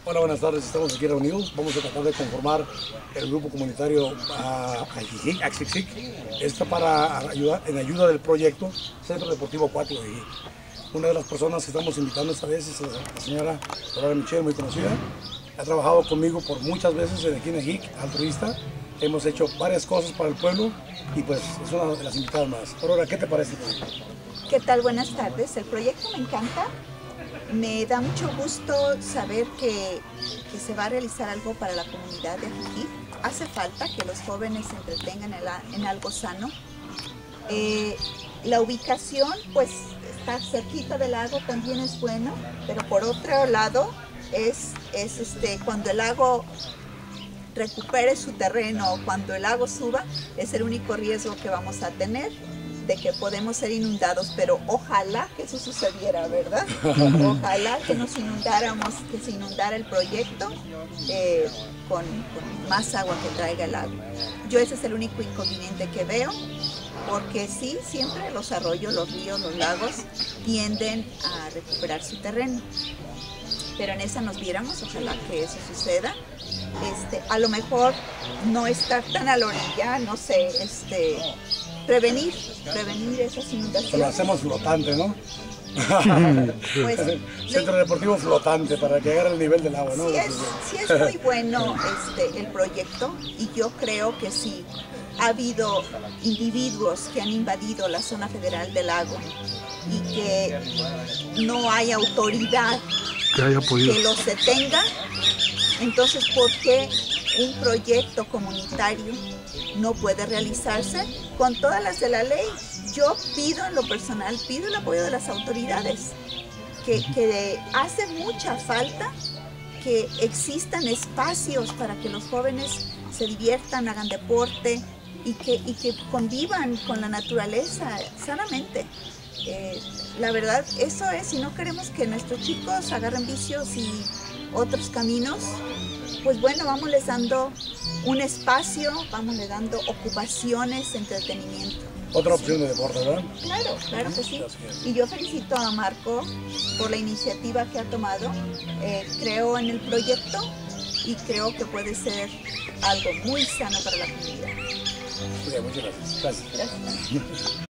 Hola, buenas tardes. Estamos aquí reunidos. Vamos a tratar de conformar el grupo comunitario Axixic. Esto para ayudar, en ayuda del proyecto Centro Deportivo Acuático de Jijic. Una de las personas que estamos invitando esta vez es la señora Dolores Michel, muy conocida. Ha trabajado conmigo por muchas veces aquí en Jijic, altruista. Hemos hecho varias cosas para el pueblo y pues es una de las invitadas más. Aurora, ¿qué te parece? ¿Qué tal? Buenas tardes. El proyecto me encanta. Me da mucho gusto saber que se va a realizar algo para la comunidad de Jijic. Hace falta que los jóvenes se entretengan en algo sano. La ubicación, pues, está cerquita del lago, también es bueno, pero por otro lado, cuando el lago recupere su terreno, cuando el lago suba, es el único riesgo que vamos a tener de que podemos ser inundados, pero ojalá que eso sucediera, ¿verdad? Ojalá que nos inundáramos, que se inundara el proyecto con más agua que traiga el lago. Yo ese es el único inconveniente que veo, porque sí, siempre los arroyos, los ríos, los lagos tienden a recuperar su terreno. Pero en esa nos viéramos, ojalá que eso suceda. A lo mejor no estar tan a la orilla, no sé, prevenir esas inundaciones. Lo hacemos flotante, ¿no? Pues, Centro Deportivo flotante para que agarre el nivel del agua, ¿no? Sí es muy bueno el proyecto, y yo creo que sí ha habido individuos que han invadido la zona federal del lago y que no hay autoridad que los detenga. Entonces, ¿por qué un proyecto comunitario no puede realizarse con todas las de la ley? Yo pido, en lo personal, pido el apoyo de las autoridades, que hace mucha falta que existan espacios para que los jóvenes se diviertan, hagan deporte y que convivan con la naturaleza sanamente. La verdad, eso es, si no queremos que nuestros chicos agarren vicios y otros caminos, pues bueno, vámonos dando un espacio, vámonos dando ocupaciones, entretenimiento. Otra opción de deporte, ¿verdad? Claro, claro que sí. Y yo felicito a Marco por la iniciativa que ha tomado. Creo en el proyecto y creo que puede ser algo muy sano para la comunidad. Muy bien, muchas gracias. Gracias. Gracias.